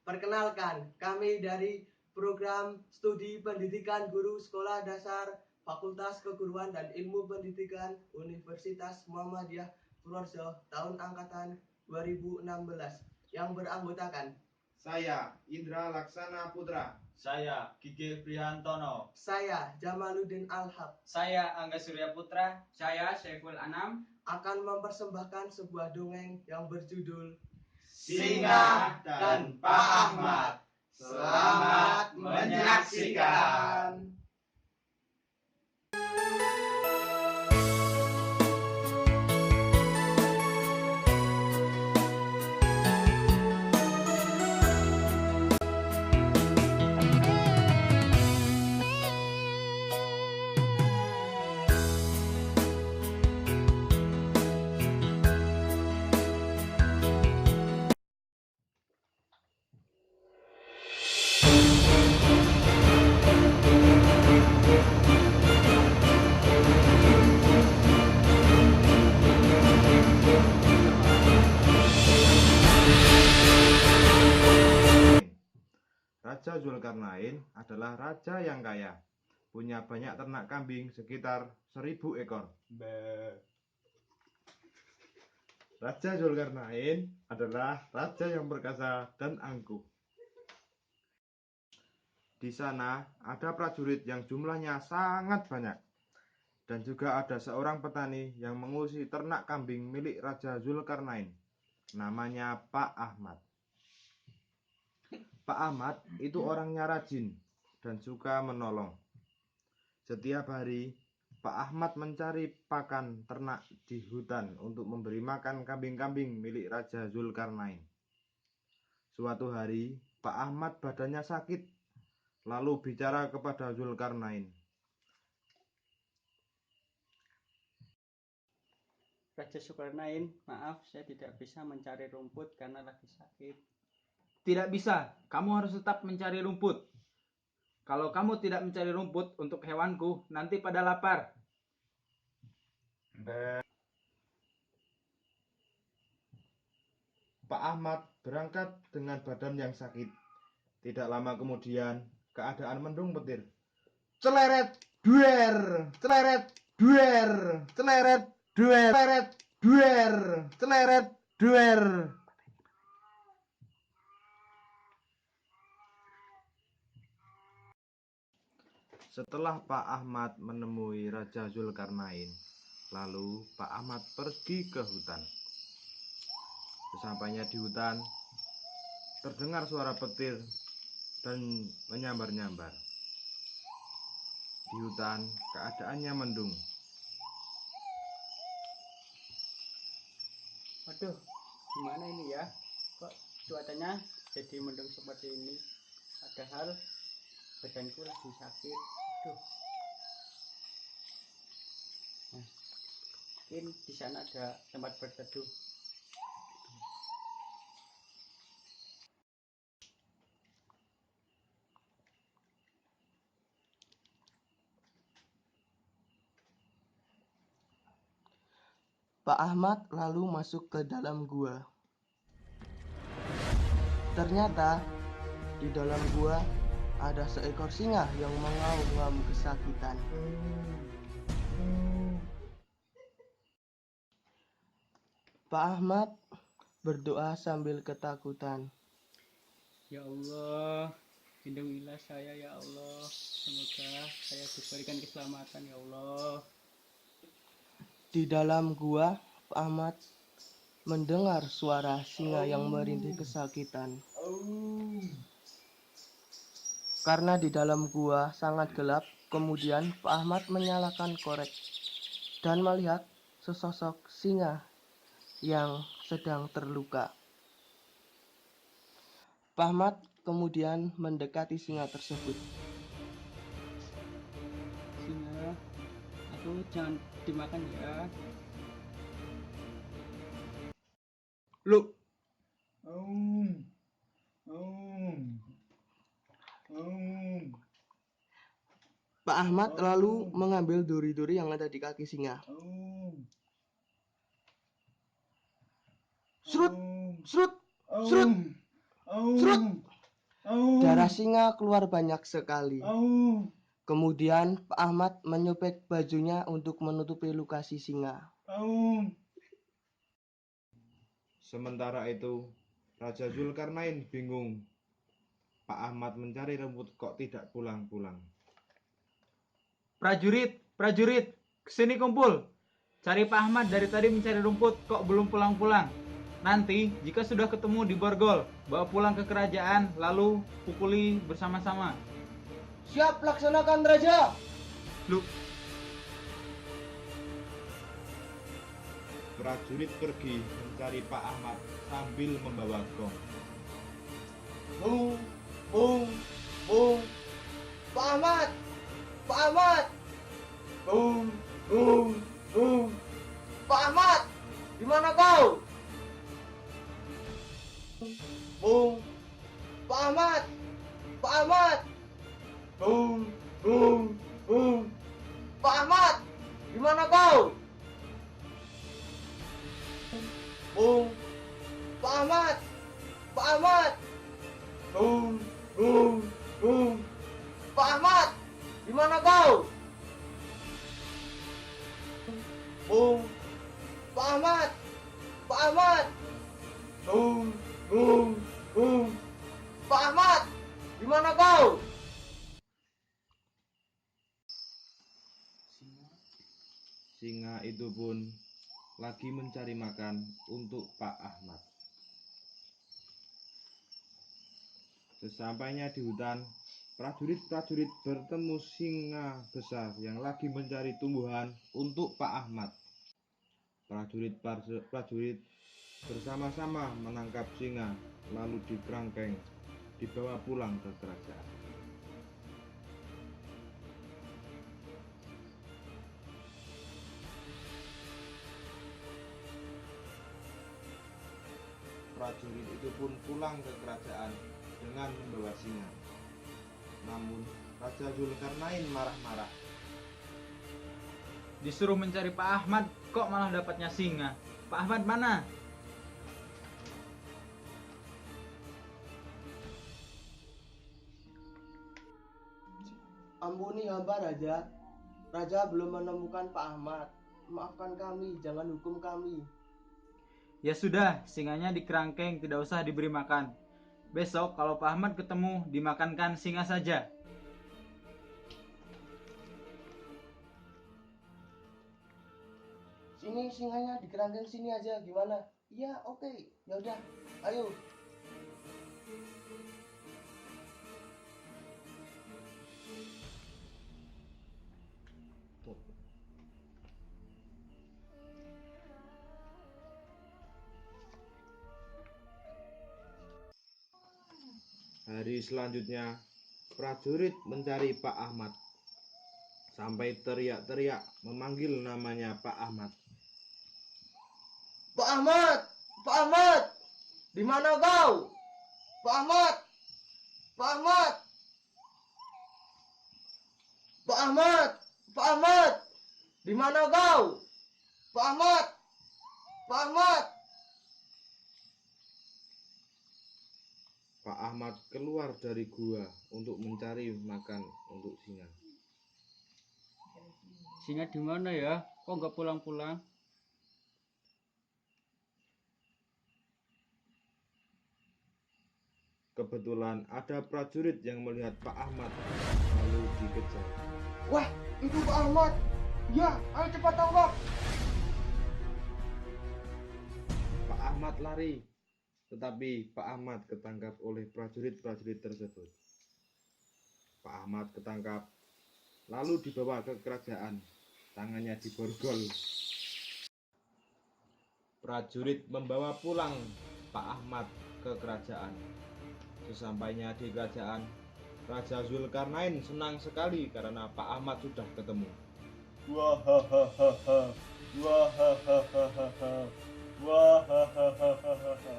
Perkenalkan, kami dari program studi pendidikan guru sekolah dasar Fakultas Keguruan dan Ilmu Pendidikan Universitas Muhammadiyah Purworejo tahun angkatan 2016 yang beranggotakan saya Indra Laksana Putra, saya Gigi Prihantono, saya Jamaluddin Alhab, saya Angga Surya Putra, saya Syaiful Anam akan mempersembahkan sebuah dongeng yang berjudul Singa dan Pak Ahmad. Selamat menyaksikan. Raja Zulkarnain adalah raja yang kaya, punya banyak ternak kambing sekitar 1000 ekor. Raja Zulkarnain adalah raja yang perkasa dan angkuh. Di sana ada prajurit yang jumlahnya sangat banyak, dan juga ada seorang petani yang mengurusi ternak kambing milik Raja Zulkarnain. Namanya Pak Ahmad. Pak Ahmad itu orangnya rajin dan suka menolong. Setiap hari, Pak Ahmad mencari pakan ternak di hutan untuk memberi makan kambing-kambing milik Raja Zulkarnain. Suatu hari, Pak Ahmad badannya sakit, lalu bicara kepada Zulkarnain. Raja Zulkarnain, maaf saya tidak bisa mencari rumput karena lagi sakit. Tidak bisa, kamu harus tetap mencari rumput. Kalau kamu tidak mencari rumput untuk hewanku, nanti pada lapar. Pak Ahmad berangkat dengan badan yang sakit. Tidak lama kemudian, keadaan mendung petir. Celeret, duer, celeret, duer, celeret, duer, celeret, duer, celeret, duer. Setelah Pak Ahmad menemui Raja Zulkarnain, lalu Pak Ahmad pergi ke hutan. Sesampainya di hutan, terdengar suara petir dan menyambar-nyambar. Di hutan, keadaannya mendung. Waduh, gimana ini ya? Kok cuacanya jadi mendung seperti ini? Padahal badanku lagi sakit. Aduh. Nah, mungkin di sana ada tempat berteduh. Pak Ahmad lalu masuk ke dalam gua. Ternyata di dalam gua ada seekor singa yang mengaum-ngaum kesakitan. Pak Ahmad berdoa sambil ketakutan. Ya Allah, lindungilah saya ya Allah. Semoga saya diberikan keselamatan ya Allah. Di dalam gua, Pak Ahmad mendengar suara singa yang merintih kesakitan. Karena di dalam gua sangat gelap, kemudian Pak Ahmad menyalakan korek dan melihat sesosok singa yang sedang terluka. Pak Ahmad kemudian mendekati singa tersebut. Singa, aku jangan dimakan ya. Loh, Pak Ahmad lalu mengambil duri-duri yang ada di kaki singa. Serut, serut, serut, serut. Darah singa keluar banyak sekali. Kemudian Pak Ahmad menyobek bajunya untuk menutupi luka si singa. Sementara itu, Raja Zulkarnain bingung. Pak Ahmad mencari rumput kok tidak pulang-pulang. Prajurit, prajurit, kesini kumpul. Cari Pak Ahmad dari tadi mencari rumput kok belum pulang-pulang. Nanti jika sudah ketemu di Borgol, bawa pulang ke kerajaan lalu pukuli bersama-sama. Siap, laksanakan Raja. Lu, Prajurit pergi mencari Pak Ahmad sambil membawa gong. Bung, bung, bung. Pak Ahmad, Pak Ahmad. Bung, bung, bung. Pak Ahmad, di mana kau? Bung, Pak Ahmad, Pak Ahmad. Bung, bung, bung. Pak Ahmad, di mana kau? Bung, Pak Ahmad, Pak Ahmad. Bung, bung, bung. Pak Ahmad, di mana kau? Bung, Pak Ahmad, Pak Ahmad. Bung, bung, bung. Pak Ahmad, di mana kau? Singa itu pun lagi mencari makan untuk Pak Ahmad. Sesampainya di hutan, prajurit-prajurit bertemu singa besar yang lagi mencari tumbuhan untuk Pak Ahmad. Prajurit bersama-sama menangkap singa, lalu dikerangkeng, dibawa pulang ke kerajaan. Prajurit itu pun pulang ke kerajaan dengan membawa singa. Namun Raja Zulkarnain marah-marah. disuruh mencari Pak Ahmad, kok malah dapatnya singa? Pak Ahmad mana? Ampuni hamba Raja. Raja belum menemukan Pak Ahmad. Maafkan kami, jangan hukum kami. Ya sudah, singanya dikerangkeng, tidak usah diberi makan. Besok kalau Pak Ahmad ketemu, dimakankan singa saja. Sini singanya di kerangkeng sini aja, gimana? Iya, oke. Ya udah, ayo. Hari selanjutnya, prajurit mencari Pak Ahmad. Sampai teriak-teriak memanggil namanya Pak Ahmad. Pak Ahmad, Pak Ahmad, di mana kau? Pak Ahmad, Pak Ahmad, Pak Ahmad, Pak Ahmad, di mana kau? Pak Ahmad, Pak Ahmad. Pak Ahmad keluar dari gua untuk mencari makan untuk singa. Singa di mana ya? Kok nggak pulang-pulang? Kebetulan ada prajurit yang melihat Pak Ahmad lalu dikejar. Wah, itu Pak Ahmad. Ya, ayo cepat tangkap. Pak Ahmad lari, tetapi Pak Ahmad ketangkap oleh prajurit-prajurit tersebut. Pak Ahmad ketangkap, lalu dibawa ke kerajaan, tangannya diborgol. Prajurit membawa pulang Pak Ahmad ke kerajaan. Sesampainya di kerajaan, Raja Zulkarnain senang sekali karena Pak Ahmad sudah ketemu. Wahahaha, wahahaha, wahahaha.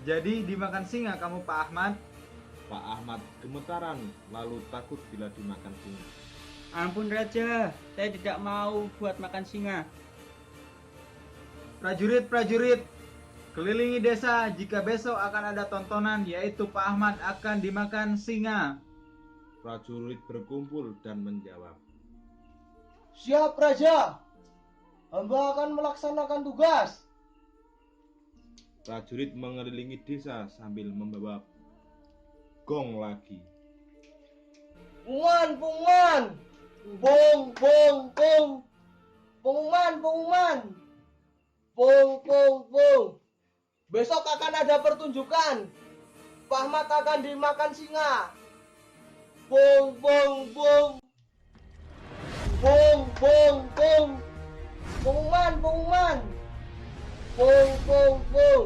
Jadi dimakan singa kamu Pak Ahmad? Pak Ahmad gemetaran lalu takut bila dimakan singa. Ampun Raja, saya tidak mau buat makan singa. Prajurit, prajurit, Kelilingi desa jika besok akan ada tontonan yaitu Pak Ahmad akan dimakan singa. Prajurit berkumpul dan menjawab. Siap Raja, hamba akan melaksanakan tugas. Prajurit mengelilingi desa sambil membawa gong lagi. Pengumuman, pengumuman. Bong, bong, bong. Pengumuman, pengumuman. Bong, bong, bong. Besok akan ada pertunjukan. Pak Ahmad akan dimakan singa. Bong, bong, bong. Bong, bong, bong. Pengumuman, pengumuman. Bong, bong, bong.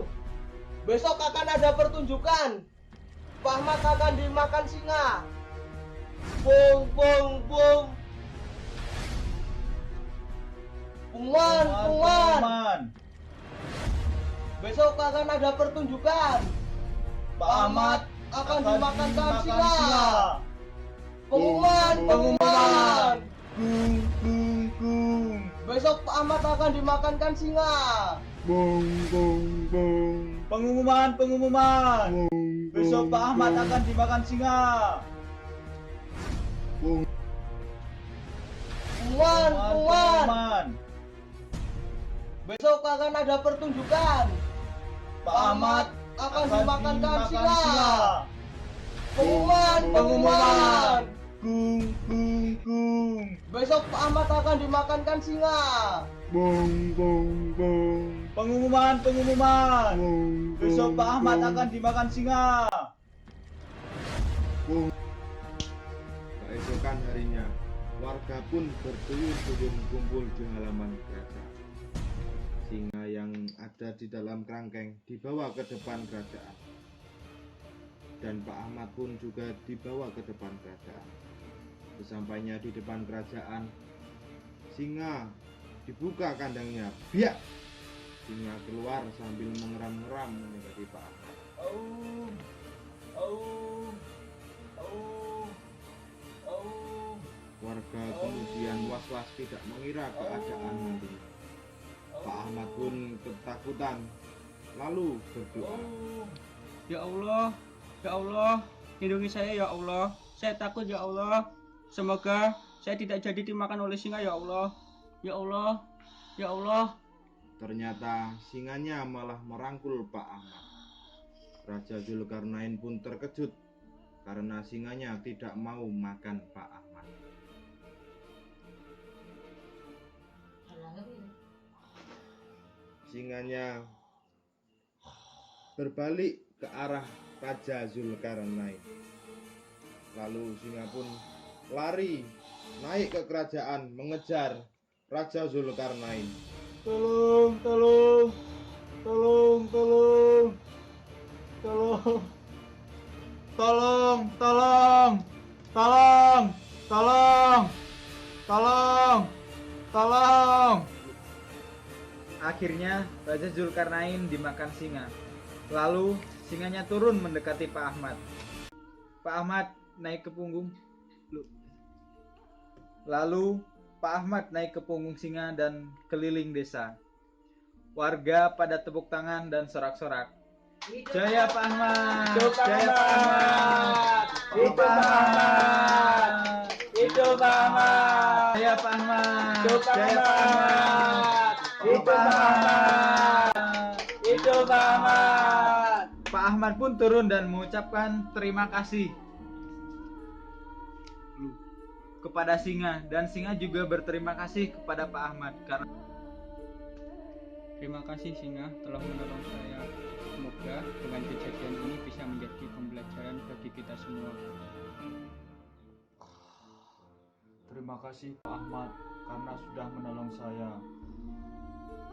Besok akan ada pertunjukan. Pak Ahmad akan dimakan singa. Bong, bong, bong. Pengumuman, pengumuman. Besok akan ada pertunjukan. Pak Ahmad akan dimakan singa. Pengumuman, pengumuman. Gung, gung, gung. Besok Pak Ahmad akan dimakankan singa. Bong, bong, bong. Pengumuman, pengumuman. Bong, Besok bong, Pak Ahmad bong. akan dimakan singa. Pengumuman, pengumuman. Besok akan ada pertunjukan. Pak Ahmad akan dimakankan singa. Pengumuman, pengumuman. Gung, gung, gung. Besok Pak Ahmad akan dimakankan singa. Bong, bong, bong. Pengumuman, pengumuman. Bong, Besok bong, Pak Ahmad bong. akan dimakan singa. Keesokan harinya, warga pun berduyun-duyun kumpul di halaman kerajaan. Singa yang ada di dalam kerangkeng dibawa ke depan kerajaan. Dan Pak Ahmad pun juga dibawa ke depan kerajaan. Sesampainya di depan kerajaan, singa dibuka kandangnya. Biak! Singa keluar sambil mengeram-ngeram mendekati Pak Ahmad. Au, au, au, au. Warga kemudian was-was tidak mengira keadaan nanti. Pak Ahmad pun ketakutan, lalu berdoa. Ya Allah, lindungi saya ya Allah. Saya takut ya Allah. Semoga saya tidak jadi dimakan oleh singa ya Allah. Ya Allah, ya Allah. Ternyata singanya malah merangkul Pak Ahmad. Raja Zulkarnain pun terkejut karena singanya tidak mau makan Pak Ahmad. Singanya berbalik ke arah Raja Zulkarnain. Lalu singa pun lari naik ke kerajaan mengejar Raja Zulkarnain. Tolong, tolong, tolong, tolong, tolong, tolong, tolong, tolong, tolong, tolong, tolong. Akhirnya Raja Zulkarnain dimakan singa. Lalu singanya turun mendekati Pak Ahmad. Pak Ahmad naik ke punggung. Lalu Pak Ahmad naik ke punggung singa dan keliling desa. Warga pada tepuk tangan dan sorak-sorak. Jaya Pak Ahmad! Jaya Pak Ahmad! Hidup Pak Ahmad! Hidup Pak Ahmad! Jaya Pak Ahmad! Jaya Pak Ahmad! Hidup Pak Ahmad! Hidup Pak Ahmad! Pak Ahmad pun turun dan mengucapkan terima kasih kepada singa, dan singa juga berterima kasih kepada Pak Ahmad karena Terima kasih singa telah menolong saya. Semoga dengan kejadian ini bisa menjadi pembelajaran bagi kita semua. Terima kasih Pak Ahmad karena sudah menolong saya.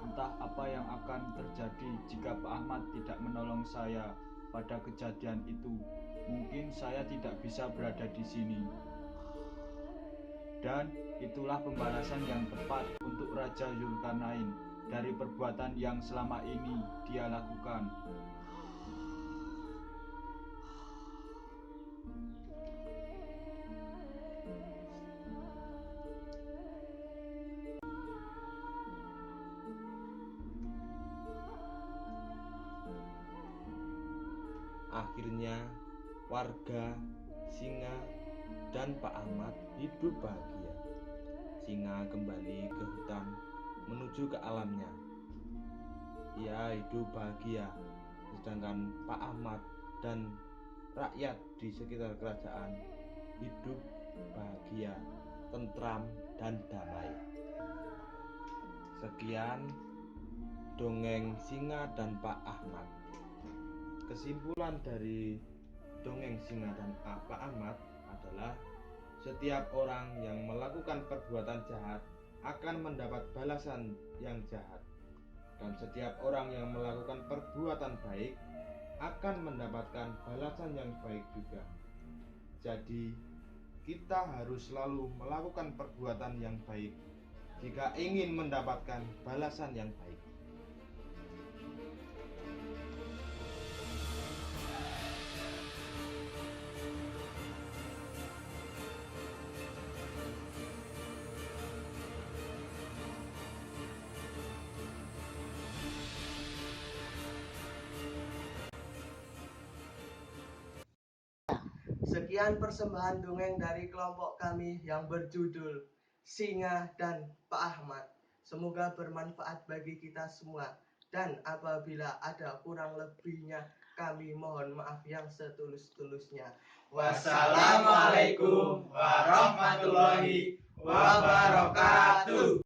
Entah apa yang akan terjadi jika Pak Ahmad tidak menolong saya pada kejadian itu. Mungkin saya tidak bisa berada di sini. Dan itulah pembalasan yang tepat untuk Raja Zulkarnain dari perbuatan yang selama ini dia lakukan. Akhirnya warga, singa, dan Pak Ahmad hidup bahagia. Singa kembali ke hutan menuju ke alamnya. Ia hidup bahagia, sedangkan Pak Ahmad dan rakyat di sekitar kerajaan hidup bahagia, tentram, dan damai. Sekian dongeng Singa dan Pak Ahmad. Kesimpulan dari dongeng Singa dan Pak Ahmad adalah setiap orang yang melakukan perbuatan jahat akan mendapat balasan yang jahat, dan setiap orang yang melakukan perbuatan baik akan mendapatkan balasan yang baik juga. Jadi kita harus selalu melakukan perbuatan yang baik jika ingin mendapatkan balasan yang baik. Sekian persembahan dongeng dari kelompok kami yang berjudul Singa dan Pak Ahmad. Semoga bermanfaat bagi kita semua. Dan apabila ada kurang lebihnya, kami mohon maaf yang setulus-tulusnya. Wassalamualaikum warahmatullahi wabarakatuh.